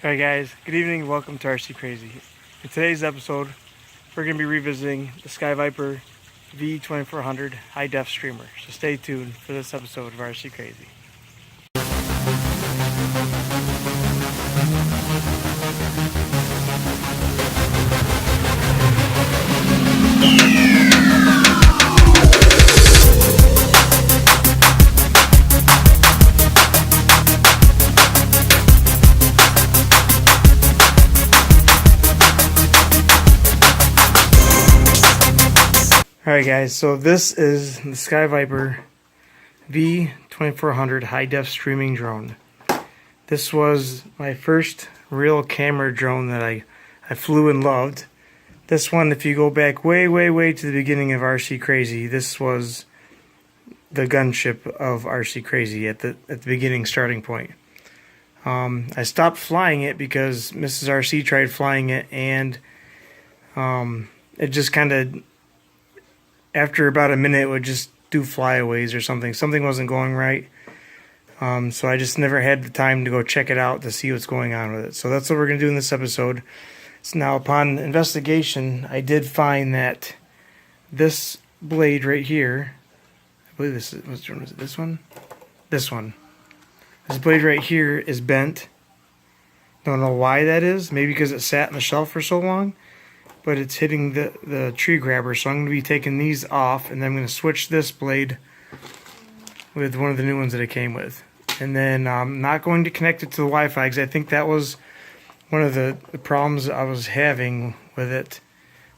Alright guys, good evening, welcome to RC CRAY-Z. In today's episode, we're going to be revisiting the Sky Viper V2400 high def streamer. So stay tuned for this episode of RC CRAY-Z. Alright guys, so this is the Sky Viper V2400 high def streaming drone. This was my first real camera drone that I flew and loved. This one, if you go back way to the beginning of RC CRAY-Z, this was the gunship of RC CRAY-Z at the beginning starting point. I stopped flying it because Mrs. RC tried flying it, and it just kind of, after about a minute, it would just do flyaways or something. Something wasn't going right. So I just never had the time to go check it out to see what's going on with it. So that's what we're going to do in this episode. So now, upon investigation, I did find that this blade right here, I believe this is, was it this one? This one. This blade right here is bent. Don't know why that is. Maybe because it sat on the shelf for so long. But it's hitting the tree grabber, so I'm going to be taking these off, and then I'm going to switch this blade with one of the new ones that it came with. And then I'm not going to connect it to the Wi-Fi, because I think that was one of the problems I was having with it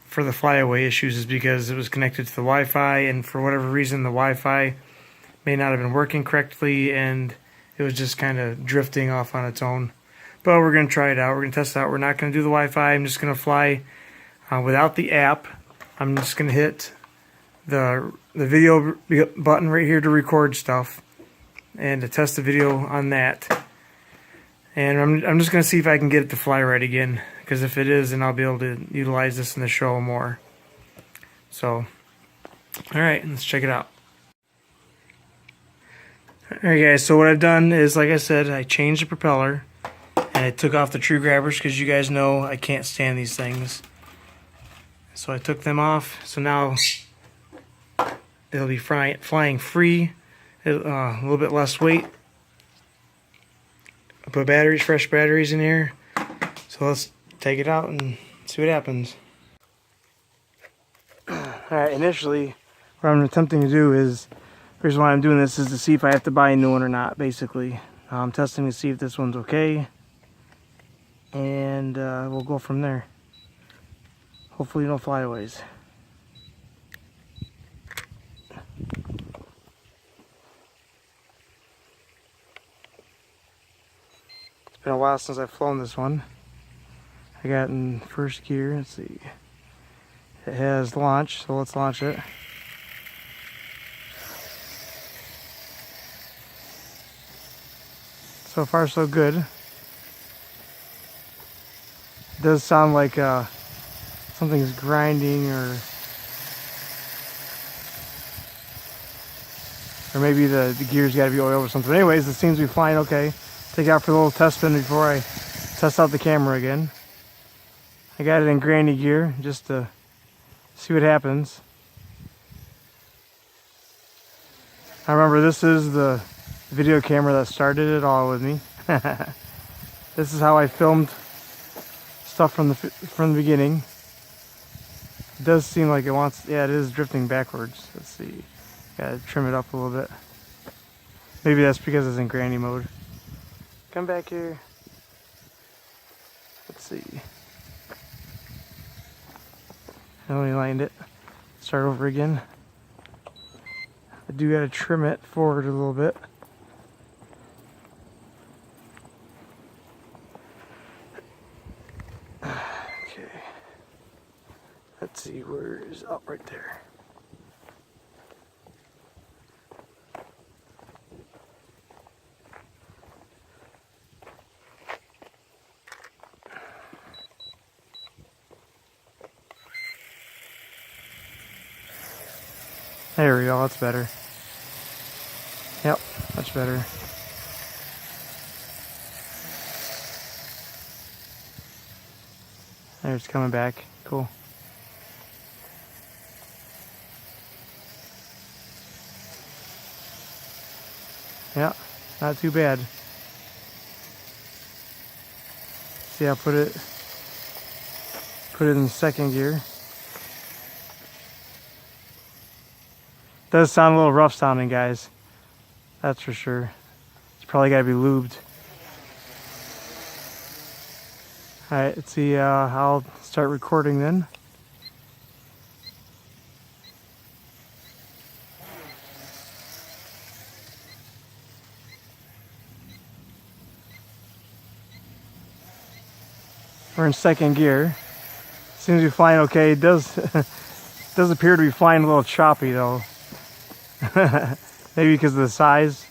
for the flyaway issues, is because it was connected to the Wi-Fi, and for whatever reason the Wi-Fi may not have been working correctly, and it was just kind of drifting off on its own. But we're going to try it out. We're going to test it out. We're not going to do the Wi-Fi. I'm just going to fly without the app. I'm just going to hit the video button right here to record stuff and to test the video on that. And I'm just going to see if I can get it to fly right again, because if it is, then I'll be able to utilize this in the show more. So, alright, let's check it out. Alright guys, so what I've done is, like I said, I changed the propeller and I took off the tree grabbers, because you guys know I can't stand these things. So I took them off, so now it'll be flying free, a little bit less weight. I put fresh batteries in here, so let's take it out and see what happens. Alright, initially, what I'm attempting to do is, the reason why I'm doing this is to see if I have to buy a new one or not, basically. I'm testing to see if this one's okay, and we'll go from there. Hopefully no flyaways. It's been a while since I've flown this one. I got in first gear. Let's see. It has launch, so let's launch it. So far so good. It does sound like something's grinding, or maybe the gear's got to be oiled or something. Anyways, it seems to be flying okay. Take it out for a little test spin before I test out the camera again. I got it in granny gear just to see what happens. I remember this is the video camera that started it all with me. This is how I filmed stuff from the beginning. It does seem like it wants, yeah, it is drifting backwards. Let's see. Gotta trim it up a little bit. Maybe that's because it's in granny mode. Come back here. Let's see. I only lined it. Start over again. I do gotta trim it forward a little bit. Let's see, where is, oh, right there. There we go, that's better. Yep, much better. There, it's coming back. Cool. Yeah, not too bad. See, I'll put it in second gear. Does sound a little rough sounding, guys. That's for sure. It's probably got to be lubed. Alright, let's see, I'll start recording then. We're in second gear. Seems to be flying okay. It does does appear to be flying a little choppy though. Maybe because of the size.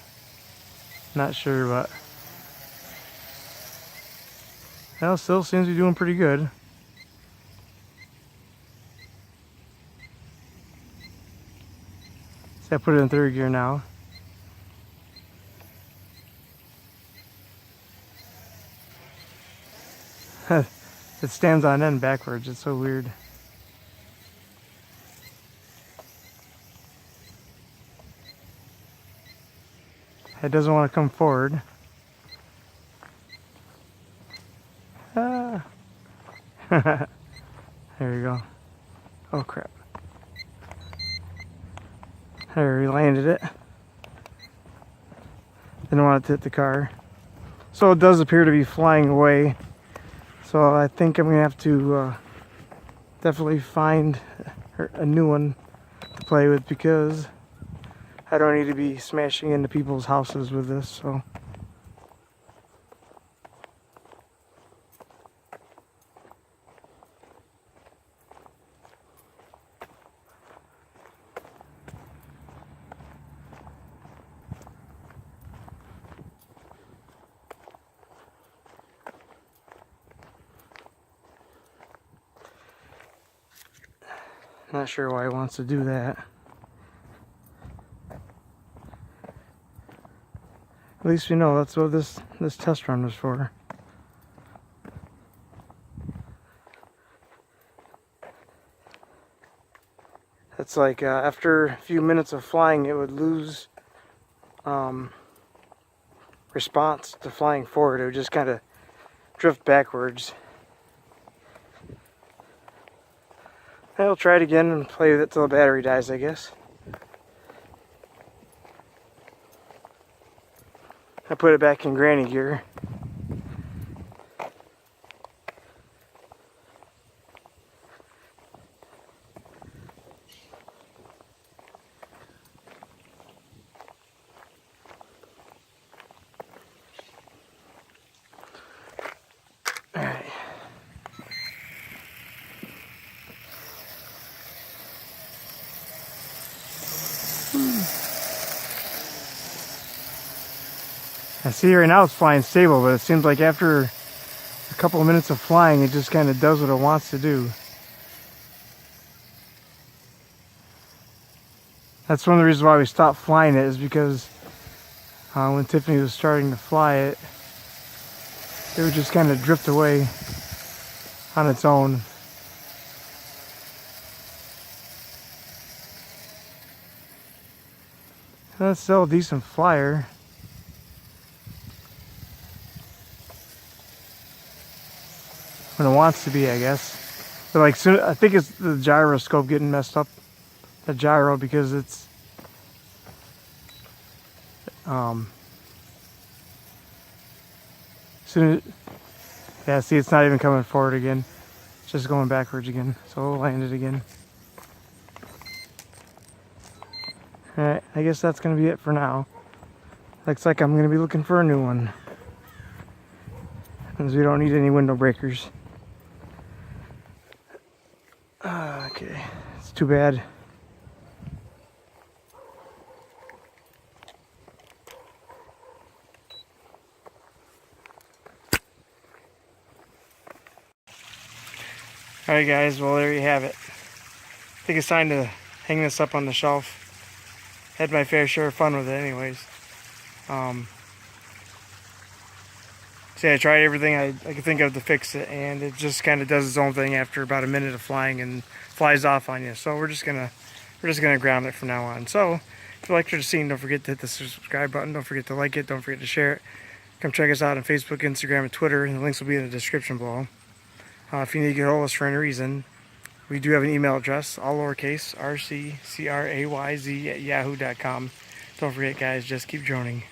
Not sure, but well, still seems to be doing pretty good. See, I put it in third gear now. It stands on end backwards. It's so weird. It doesn't want to come forward. Ah. There you go. Oh crap. There, we landed it. Didn't want it to hit the car. So it does appear to be flying away. So I think I'm gonna have to definitely find a new one to play with, because I don't need to be smashing into people's houses with this. So not sure why he wants to do that. At least we know that's what this test run was for. It's like after a few minutes of flying, it would lose response to flying forward. It would just kind of drift backwards. I'll try it again and play with it till the battery dies, I guess. I put it back in granny gear. Alright. I see right now it's flying stable, but it seems like after a couple of minutes of flying, it just kind of does what it wants to do. That's one of the reasons why we stopped flying it, is because when Tiffany was starting to fly it, it would just kind of drift away on its own. That's still a decent flyer. When it wants to be, I guess. But like, soon, I think it's the gyroscope getting messed up. The gyro, because it's soon. Yeah, see, it's not even coming forward again. It's just going backwards again. So we'll land it again. Alright, I guess that's gonna be it for now. Looks like I'm gonna be looking for a new one, because we don't need any window breakers. Okay, it's too bad. Alright guys, well there you have it. I think it's time to hang this up on the shelf. Had my fair share of fun with it anyways. See, I tried everything I could think of to fix it, and it just kind of does its own thing after about a minute of flying and flies off on you. So we're just gonna ground it from now on. So if you liked what you're seeing, don't forget to hit the subscribe button. Don't forget to like it. Don't forget to share it. Come check us out on Facebook, Instagram, and Twitter, and the links will be in the description below. If you need to get hold of us for any reason, we do have an email address, all lowercase, rccrayz@yahoo.com. Don't forget, guys, just keep droning.